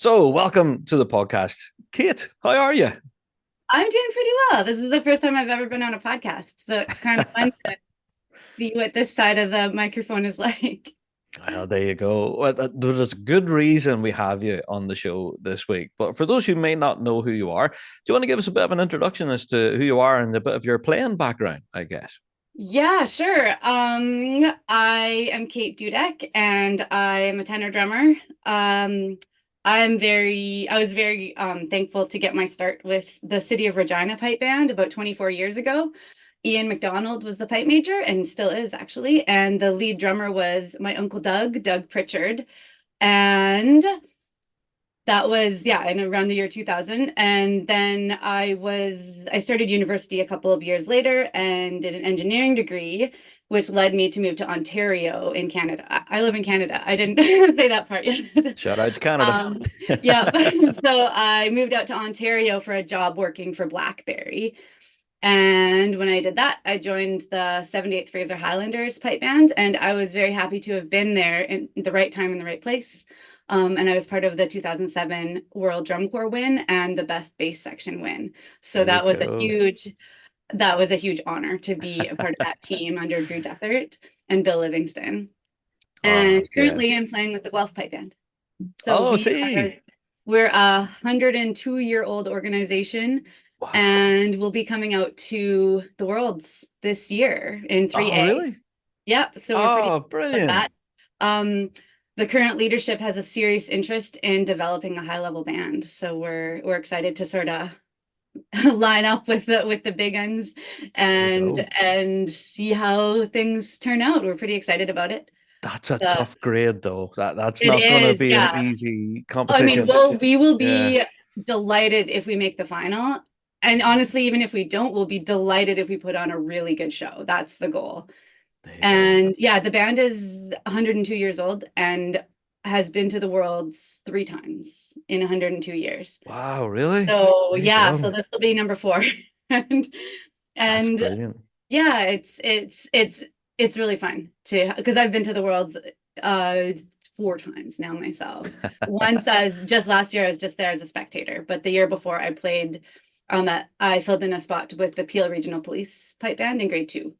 So, welcome to the podcast. Kate, how are you? I'm doing pretty well. This is the first time I've ever been on a podcast, so it's kind of fun to see what this side of the microphone is like. Well, there you go. Well, there's a good reason we have you on the show this week. But for those who may not know who you are, do you want to give us a bit of an introduction as to who you are and a bit of your playing background, I guess? Yeah, sure. I am Kate Dudek, and I am a tenor drummer. Um, I was very thankful to get my start with the City of Regina Pipe Band about 24 years ago. Ian McDonald was the pipe major and still is actually, and the lead drummer was my uncle Doug Pritchard. And that was, yeah, in around the year 2000. And then I started university a couple of years later and did an engineering degree, which led me to move to Ontario in Canada. I live in Canada. I didn't say that part yet. Shout out to Canada. Um, yeah, so I moved out to Ontario for a job working for BlackBerry. And when I did that, I joined the 78th Fraser Highlanders pipe band, and I was very happy to have been there in the right time in the right place. And I was part of the 2007 World Drum Corps win and the Best Bass Section win. So There you go. that was a huge honor to be a part of that team under Drew Dethert and Bill Livingston. Oh, And yeah. currently, I'm playing with the Guelph Pipe Band. So Oh, see. we're a 102-year-old organization, Wow. and we'll be coming out to the Worlds this year in Oh, 3A. really? Yep, so we're pretty Oh, excited about brilliant. that. The current leadership has a serious interest in developing a high-level band, so we're excited to sort of line up with the big guns There you and go. see how things turn out. We're pretty excited about it. That's a Uh, tough grade, though. That's it not going to is, be an yeah. easy I mean, competition. we will Yeah. be delighted if we make the final. And honestly, even if we don't, we'll be delighted if we put on a really good show. That's the goal. There you go. And yeah, the band is 102 years old and has been to the Worlds 3 times in 102 years. Wow, really? So There you yeah, so go. this will be number four. and That's and brilliant. yeah, it's really fun to because I've been to the Worlds uh 4 times now myself. Once as just last year I was just there as a spectator, but the year before I played I filled in a spot with the Peel Regional Police Pipe Band in grade 2.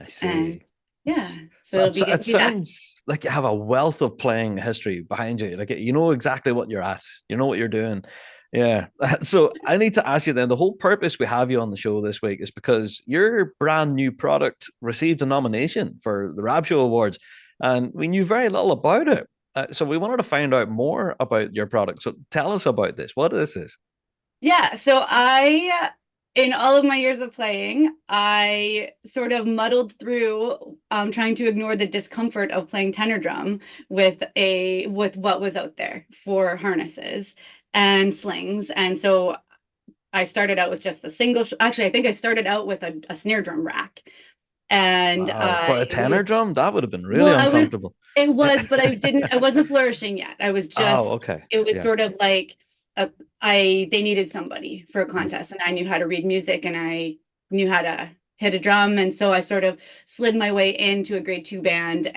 I And see. yeah, so So it'll be good it to be back. sounds like you have a wealth of playing history behind you. Like you know exactly what you're at. You know what you're doing. Yeah. So I need to ask you then. The whole purpose we have you on the show this week is because your brand new product received a nomination for the Rab Show Awards, and we knew very little about it. So we wanted to find out more about your product. So tell us about this. What this is? Yeah, so in all of my years of playing, I sort of muddled through trying to ignore the discomfort of playing tenor drum with what was out there for harnesses and slings. And so I started out with just the actually, I think I started out with a snare drum rack. And Wow, for a tenor drum, that would have been really well, uncomfortable. it was, but I wasn't flourishing yet. Oh, okay. It was Yeah. sort of like they needed somebody for a contest, and I knew how to read music and I knew how to hit a drum. And so I sort of slid my way into a grade 2 band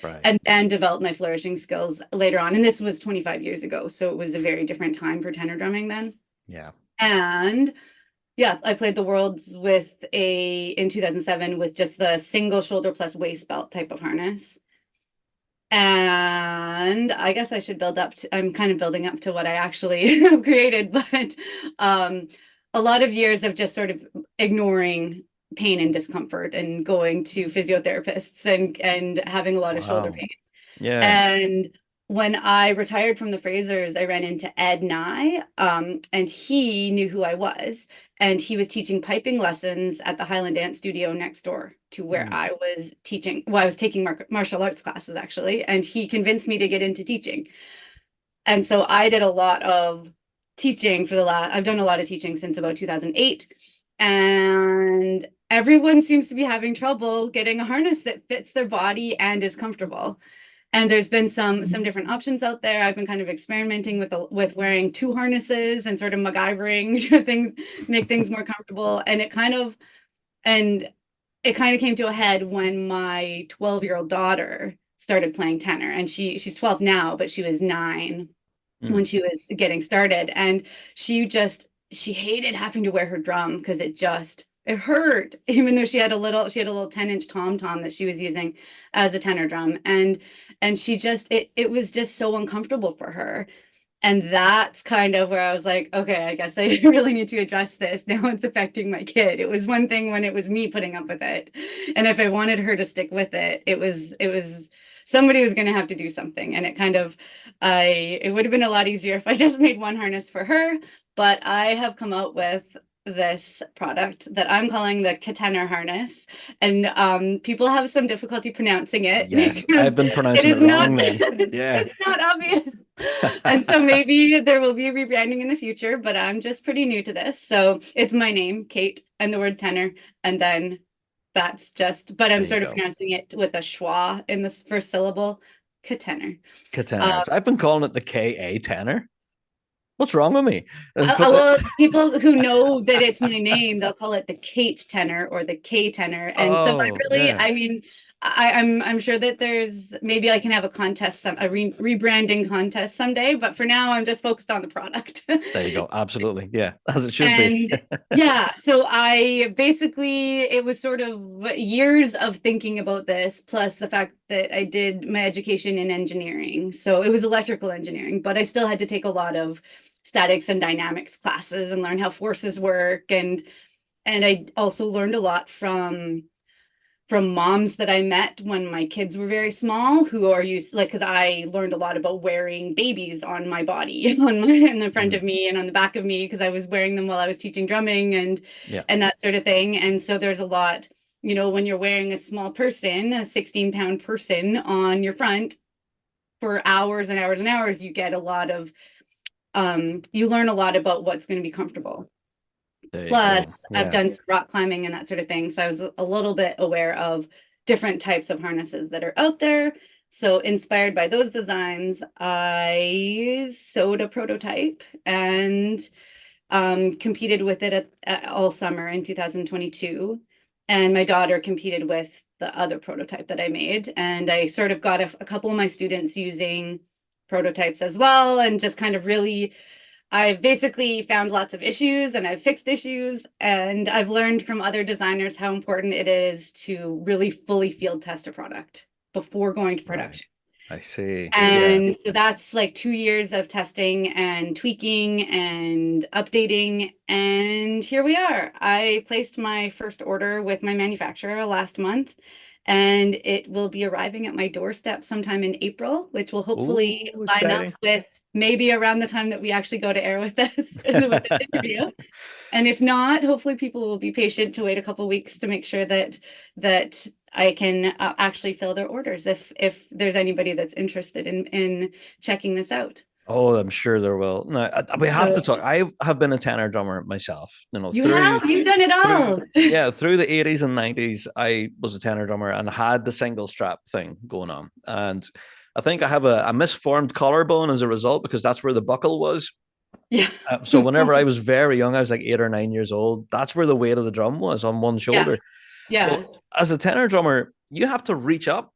Right. and developed my flourishing skills later on. And this was 25 years ago. So it was a very different time for tenor drumming then. Yeah. And yeah, I played the Worlds in 2007 with just the single shoulder plus waist belt type of harness. And I guess I should I'm kind of building up to what I actually have created, but um, a lot of years of just sort of ignoring pain and discomfort and going to physiotherapists and having a lot of shoulder Wow. pain. Yeah. And when I retired from the Frasers, I ran into Ed Nye, and he knew who I was. And he was teaching piping lessons at the Highland Dance Studio next door to where Mm. I was teaching. Well, I was taking martial arts classes actually, and he convinced me to get into teaching. And so I did a lot of teaching I've done a lot of teaching since about 2008. And everyone seems to be having trouble getting a harness that fits their body and is comfortable. And there's been some different options out there. I've been kind of experimenting with wearing 2 harnesses and sort of MacGyvering things, make things more comfortable. And it kind of came to a head when my 12-year-old daughter started playing tenor, and she's 12 now, but she was 9 when Mm. she was getting started. And she hated having to wear her drum because it hurt, even though she had a little 10-inch tom tom that she was using as a tenor drum. And it was just so uncomfortable for her. And that's kind of where I was like, okay, I guess I really need to address this. Now it's affecting my kid. It was one thing when it was me putting up with it. And if I wanted her to stick with it, it was somebody was going to have to do something. And it would have been a lot easier if I just made one harness for her. But I have come out with this product that I'm calling the Katenor harness. And people have some difficulty pronouncing it Yes, because I've been it pronouncing it is not, wrong then. Yeah. it's not obvious. And so maybe there will be a rebranding in the future, but I'm just pretty new to this. So it's my name, Kate, and the word tenor. And then but I'm There you sort of go. pronouncing it with a schwa in the first syllable, Katenor. Uh, Catenars. I've been calling it the KA tenor. What's wrong with me? well, people who know that it's my name, they'll call it the Kate tenor or the K tenor. And so Oh, yeah. I mean, I'm sure that maybe I can have a contest, rebranding contest someday. But for now, I'm just focused on the product. There you go. Absolutely. Yeah, as it should be. And yeah, so I basically, it was sort of years of thinking about this, plus the fact that I did my education in engineering. So it was electrical engineering, but I still had to take a lot of statics and dynamics classes and learn how forces work. And I also learned a lot from moms that I met when my kids were very small who are used, like, because I learned a lot about wearing babies on my body, in the front Mm, of me and on the back of me, because I was wearing them while I was teaching drumming yeah. and that sort of thing. And so there's a lot, when you're wearing a small person, a 16-pound person on your front for hours and hours and hours, you learn a lot about what's going to be comfortable. There you go. Plus, I've Yeah. done some rock climbing and that sort of thing. So I was a little bit aware of different types of harnesses that are out there. So, inspired by those designs, I sewed a prototype and competed with it all summer in 2022. And my daughter competed with the other prototype that I made. And I sort of got a couple of my students using prototypes as well, and just kind of really I've basically found lots of issues and I've fixed issues, and I've learned from other designers how important it is to really fully field test a product before going to Right. production. I see. Yeah. And so that's like 2 years of testing and tweaking and updating. And here we are. I placed my first order with my manufacturer last month, and it will be arriving at my doorstep sometime in April, which will hopefully Oh, line up exciting. with maybe around the time that we actually go to air with this with this interview. And if not, hopefully people will be patient to wait a couple weeks to make sure that I can actually fill their orders if there's anybody that's interested in checking this out. Oh, I'm sure there will. No, we have to So talk. I have been a tenor drummer myself. you've done it Through all. yeah, through the 80s and 90s, I was a tenor drummer and had the single strap thing going on. And I think I have a misformed collarbone as a result because that's where the buckle was. Yeah. So whenever I was very young, I was like 8 or 9 years old. That's where the weight of the drum was on one Yeah. shoulder. Yeah. So as a tenor drummer, you have to reach up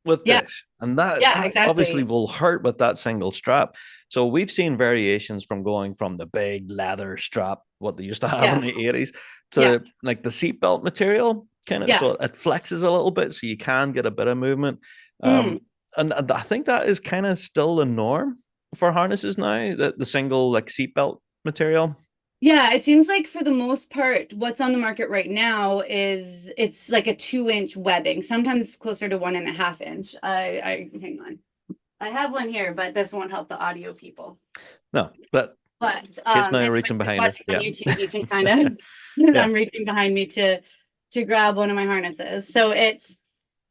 with Yeah. this, and that Yeah, that obviously exactly. will hurt with that single strap. So we've seen variations from going from the big leather strap, what they used to have in Yeah. the 80s, Yeah. to like the seatbelt material, kind of Yeah. so it flexes a little bit, so you can get a bit of movement. Mm. And I think that is kind of still the norm for harnesses now, the single like seatbelt material. Yeah, it seems like for the most part, what's on the market right now is it's like a 2-inch webbing, sometimes closer to 1.5 inch. I hang on. I have one here, but this won't help the audio people. No, but But Kate's now anybody reaching that's behind her. watching on Yeah. YouTube, you can kind of Yeah. I'm reaching behind me to grab one of my harnesses. So it's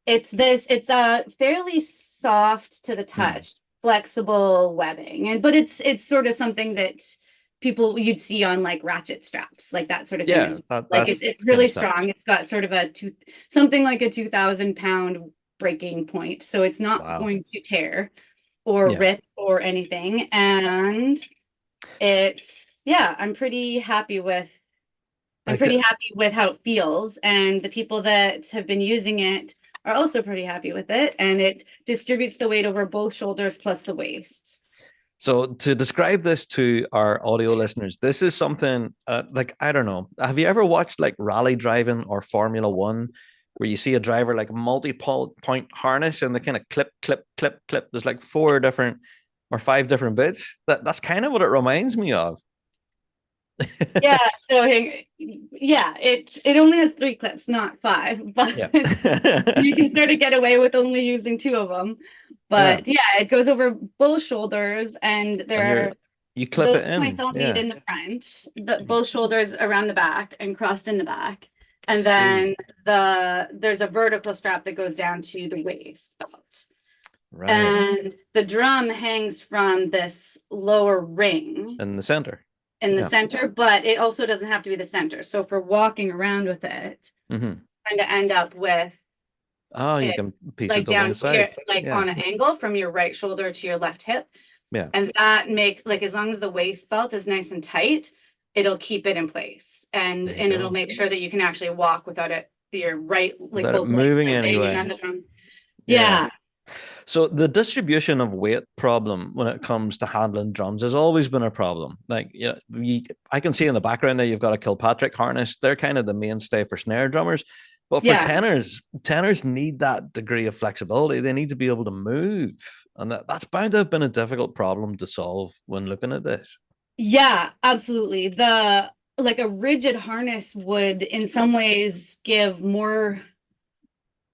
a fairly soft to the Mm. touch, flexible webbing, but it's sort of something that people you'd see on like ratchet straps, like that sort of thing Yeah, is like that's it's kind really of stuff. strong. It's got sort of something like a 2,000 pound breaking point, so it's not Wow. going to tear or Yeah. rip or anything. And I'm pretty happy with Like how it feels, and the people that have been using it are also pretty happy with it, and it distributes the weight over both shoulders plus the waist. So to describe this to our audio listeners, this is something like I don't know. Have you ever watched like rally driving or Formula One, where you see a driver like multi-point harness and they kind of clip, clip, clip, clip? There's like four different or five different bits. That's kind of what it reminds me of. Yeah, so yeah, it only has 3 clips, not 5, but Yeah. you can sort of get away with only using 2 of them. Yeah. But yeah, it goes over both shoulders, and And there are you clip it those points in. I'll need Yeah. in the front, both shoulders around the back and crossed in the back. I And see. then there's a vertical strap that goes down to the waist belt. Right. And the drum hangs from this lower ring In the center. in the Yeah. center, but it also doesn't have to be the center. So for walking around with it, Hmm. kind of end up with Oh, you it can piece it like to one down here, side. like Yeah. on an angle from your right shoulder to your left hip. Yeah. And that makes, like, as long as the waist belt is nice and tight, it'll keep it in place. And There you it'll go. make sure that you can actually walk without it, your right, like Without it both legs moving are banging on anyway. the drum. Yeah. Yeah. So the distribution of weight problem when it comes to handling drums has always been a problem. Like, yeah, I can see in the background there you've got a Kilpatrick harness. They're kind of the mainstay for snare drummers. But for Yeah. tenors need that degree of flexibility. They need to be able to move. And that's bound to have been a difficult problem to solve when looking at this. Yeah, absolutely. The like a rigid harness would in some ways give more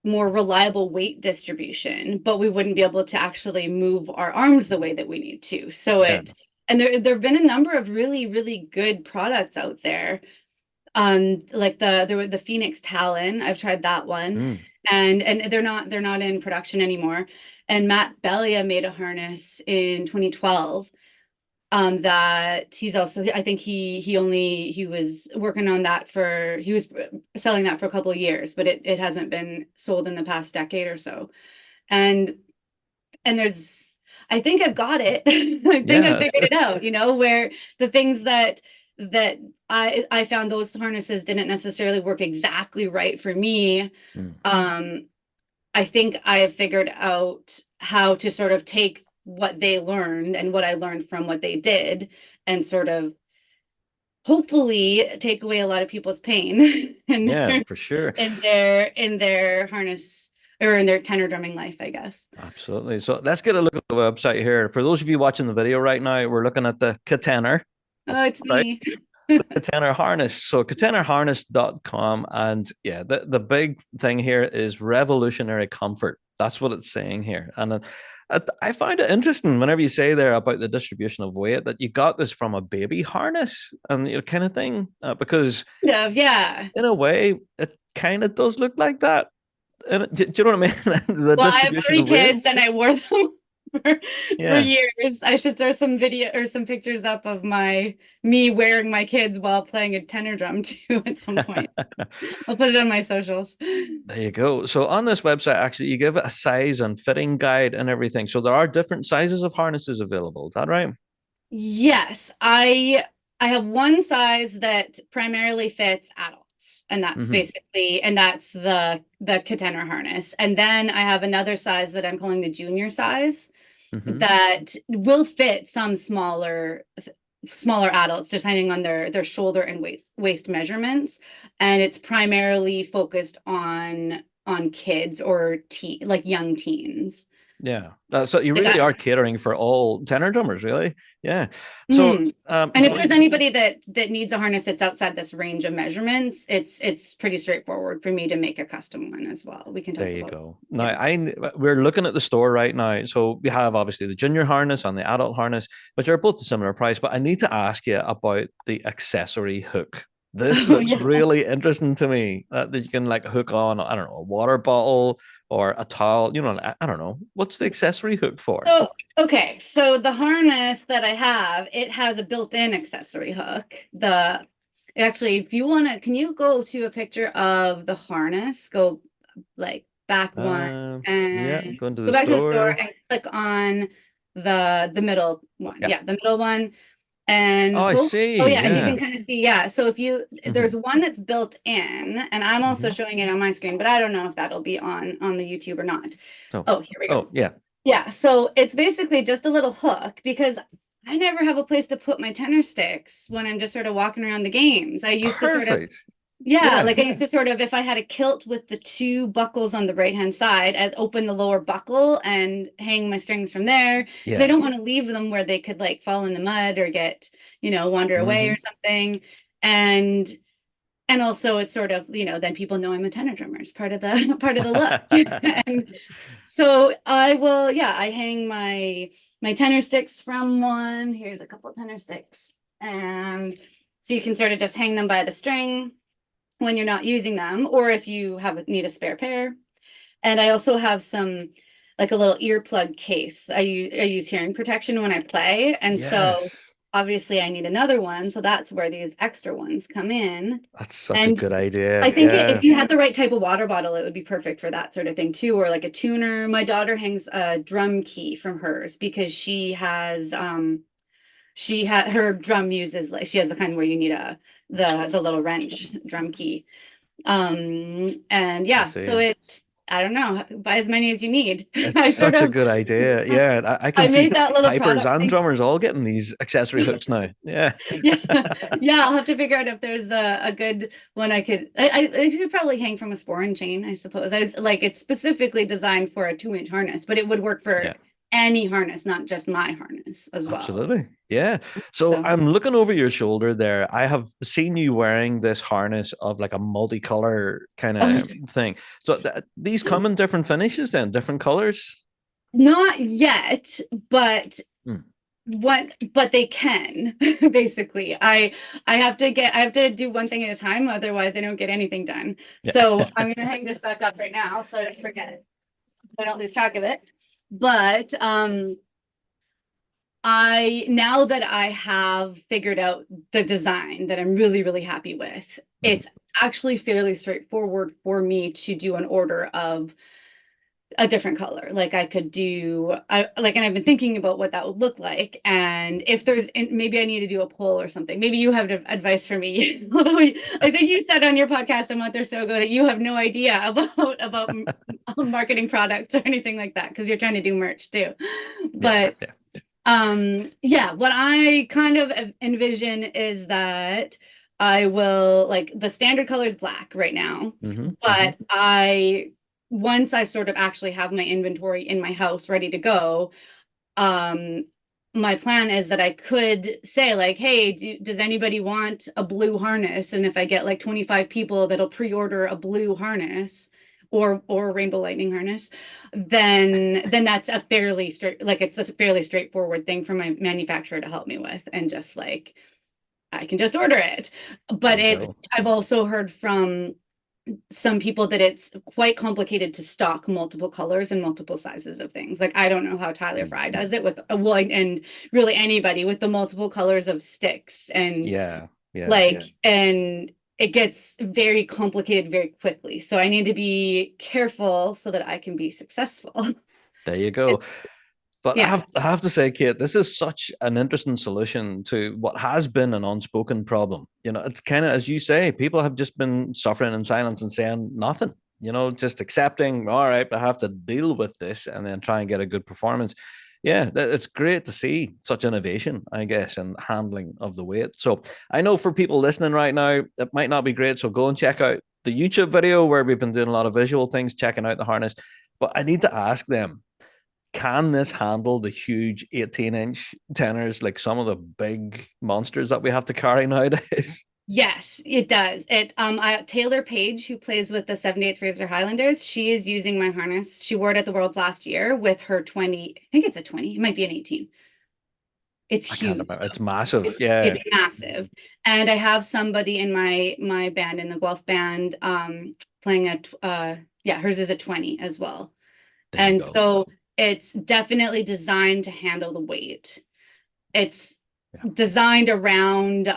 reliable weight distribution, but we wouldn't be able to actually move our arms the way that we need to. So Yeah. and there have been a number of really, really good products out there. Like the Phoenix Talon, I've tried that one, Mm. and they're not in production anymore. And Matt Belia made a harness in 2012, that he's also, I think he was working on that for, he was selling that for a couple of years, but it hasn't been sold in the past decade or so. And there's, I think I've got it. I think I Yeah. figured it out, where the things that I found those harnesses didn't necessarily work exactly right for me. Mm. Um, I think I have figured out how to sort of take what they learned and what I learned from what they did and sort of hopefully take away a lot of people's pain in Yeah, their for sure. harness or in their tenor drumming life, I guess. Absolutely. So let's get a look at the website here. For those of you watching the video right now, we're looking at the Katenor. Oh, it's Right. me. Katenor harness. So katenorharness.com. And yeah, the big thing here is revolutionary comfort. That's what it's saying here. And I find it interesting whenever you say there about the distribution of weight that you got this from a baby harness and kind of thing, because Yeah, yeah. in a way, it kind of does look like that. And do you know what I mean? The Well, I have distribution three of weight. kids and I wore them for, for Yeah. years. I should throw some video or some pictures up of me wearing my kids while playing a tenor drum too at some point. I'll put it on my socials. There you go. So on this website, actually, you give it a size and fitting guide and everything. So there are different sizes of harnesses available. Is that right? Yes, I have one size that primarily fits adults, and Mm-hmm. that's the Katenor harness. And then I have another size that I'm calling the junior size Mm-hmm. that will fit some smaller adults depending on their shoulder and waist measurements, and it's primarily focused on kids or like young teens. Yeah. So you Like really are catering for all tenor drummers, really. Yeah. So Mm. And if there's anybody that needs a harness that's outside this range of measurements, it's pretty straightforward for me to make a custom one as well. We can there talk you about, go. Now, yeah. we're looking at the store right now. So we have obviously the junior harness and the adult harness, which are both a similar price. But I need to ask you about the accessory hook. This Oh looks yeah. really interesting to me. That you can like hook on, I don't know, a water bottle or a towel. I don't know. What's the accessory hook for? So okay, so the harness that I have, it has a built-in accessory hook. The Actually, if you want to, can you go to a picture of the harness? Go like back one Yeah, and going to go the back to the store store. and click on the middle one. Yeah. Yeah, the middle one. Oh, And I oh see. yeah, and you can Yeah. kind of see, yeah. So if you Hmm. there's one that's built in, and I'm also Hmm. showing it on my screen, but I don't know if that'll be on the YouTube or not. So, Oh, here we go. oh, yeah. Yeah, so it's basically just a little hook because I never have a place to put my tenor sticks when I'm just sort of walking around the games. I used to sort of, Perfect. yeah, Yeah. like I used to sort of, if I had a kilt with the two buckles on the right-hand side, I'd open the lower buckle and hang my strings from there because I Yeah. don't want to leave them where they could like fall in the mud or get, wander away Hmm. or something. And and also it's sort of, then people know I'm a tenor drummer. It's part of the part of the look. And so I will, yeah, I hang my tenor sticks from one. Here's a couple of tenor sticks. And so you can sort of just hang them by the string when you're not using them, or if you need a spare pair. And I also have some like a little earplug case. I use hearing protection when I play. And so Yes. obviously I need another one. So that's where these extra ones come in. That's such a And good I idea. think Yeah. if you had the right type of water bottle, it would be perfect for that sort of thing too, or like a tuner. My daughter hangs a drum key from hers because she had her drum uses like she has the kind where you need the little wrench drum key. And I yeah, so see. it I don't know, buy as many as you need. It's I sort such a of good idea. Yeah. I can I see made that little pipers product and thing. drummers all getting these accessory hooks now. Yeah. Yeah, yeah. I'll have to figure out if there's a good one I could. I could probably hang from a sporran chain, I suppose. I was like, it's specifically designed for a 2-inch harness, but it would work for Yeah. any harness, not just my harness as well. Absolutely. Yeah. So So, I'm looking over your shoulder there. I have seen you wearing this harness of like a multicolor kind oh, of thing. So these come in different finishes then, different colors. not yet, but Hmm. but they can basically. I have to do one thing at a time, otherwise I don't get anything done. Yeah. So I'm gonna hang this back up right now so I don't forget it. I don't lose track of it. But I now that I have figured out the design that I'm really, really happy with, Mhm. it's actually fairly straightforward for me to do an order of a different color. Like I could do, and I've been thinking about what that would look like. And if there's, and maybe I need to do a poll or something. Maybe you have advice for me. I think you said on your podcast a month or so ago that you have no idea about marketing products or anything like that because you're trying to do merch too. Yeah. But Yeah. yeah, what I kind of envision is that I will like the standard color is black right now, Hmm. Hmm. but I once I sort of actually have my inventory in my house ready to go, um, my plan is that I could say like, hey, does anybody want a blue harness? And if I get like 25 people that'll pre-order a blue harness or a rainbow lightning harness, then that's a fairly straight like it's a fairly straightforward thing for my manufacturer to help me with and just like I can just order it. There But you go. I've also heard from some people that it's quite complicated to stock multiple colors and multiple sizes of things. Like I don't know how Tyler Mm. Fry does it with a well, and really anybody with the multiple colors of sticks and Yeah. Yeah. like and it gets very complicated very quickly. So I need to be careful so that I can be successful. There you go. But Yeah. I have to say, Kate, this is such an interesting solution to what has been an unspoken problem. It's kind of as you say, people have just been suffering in silence and saying nothing. Just accepting, all right, I have to deal with this and then try and get a good performance. Yeah, it's great to see such innovation, I guess, in handling of the weight. So I know for people listening right now, it might not be great. So go and check out the YouTube video where we've been doing a lot of visual things, checking out the harness. But I need to ask them, can this handle the huge 18-inch tenors like some of the big monsters that we have to carry nowadays? Yes, it does. Taylor Page, who plays with the 78th Fraser Highlanders, she is using my harness. She wore it at the Worlds last year with her 20, I think it's a 20, it might be an 18. It's I can't huge remember. It's though. massive. It's Yeah. massive. And I have somebody in my band in the Guelph band playing yeah, hers is a 20 as well. There you And go. so it's definitely designed to handle the weight. It's Yeah. designed around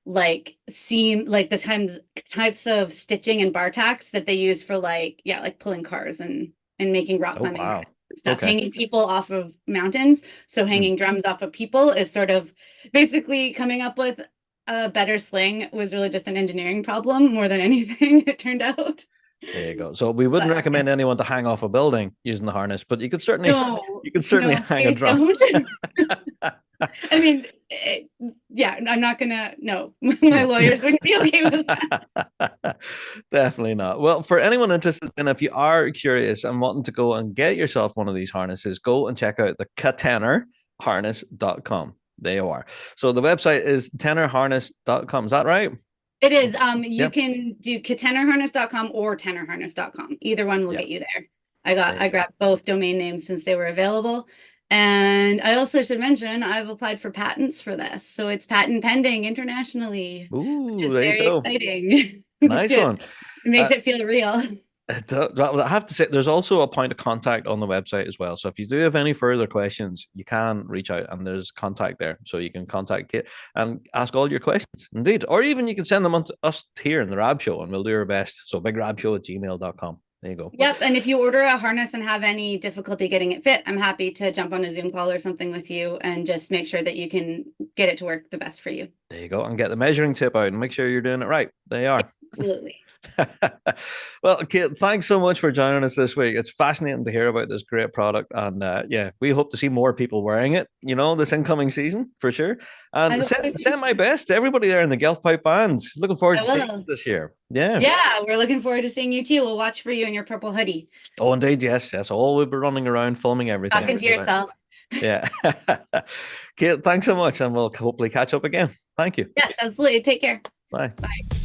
like seam like the types of stitching and bar tacks that they use for like yeah like pulling cars and making rock Oh, climbing wow. stuff, Okay. hanging people off of mountains. So Hmm. hanging drums off of people is sort of basically coming up with a better sling was really just an engineering problem more than anything, it turned out. There you go. So we wouldn't But recommend anyone to hang off a building using the harness, but no, you could certainly no, hang a please drum. don't. I mean, yeah, I'm not gonna, no, my No. lawyers wouldn't be okay with that. Definitely not. Well, for anyone interested, and if you are curious and wanting to go and get yourself one of these harnesses, go and check out the katenorharness.com. There you are. So the website is tenorharness.com. Is that right? It is. You Yep. can do katenorharness.com or tenorharness.com. Either one will Yep. get you there. There I you go. grabbed both domain names since they were available. And I also should mention I've applied for patents for this. So it's patent pending internationally, which Ooh, is there you very go. exciting Nice because one. it makes Uh, it feel real. well, I have to say, there's also a point of contact on the website as well. So if you do have any further questions, you can reach out and there's contact there. So you can contact Kate and ask all your questions. Indeed. Or even you can send them on to us here in the Rab Show and we'll do our best. So bigrabshow@gmail.com. There you go. Yep. And if you order a harness and have any difficulty getting it fit, I'm happy to jump on a Zoom call or something with you and just make sure that you can get it to work the best for you. There you go. And get the measuring tip out and make sure you're doing it right. There you are. Absolutely. Well, Kate, thanks so much for joining us this week. It's fascinating to hear about this great product, and yeah, we hope to see more people wearing it. This incoming season for sure. I And hope so send too. my best to everybody there in the Guelph Pipe bands. Looking forward I to seeing you will. this year. Yeah. Yeah, we're looking forward to seeing you too. We'll watch for you in your purple hoodie. Oh, indeed, yes, yes. All we'll be running around filming everything. Talking to yourself. Yeah. Kate, thanks so much, and we'll hopefully catch up again. Thank you. Yes, absolutely. Take care. Bye. Bye.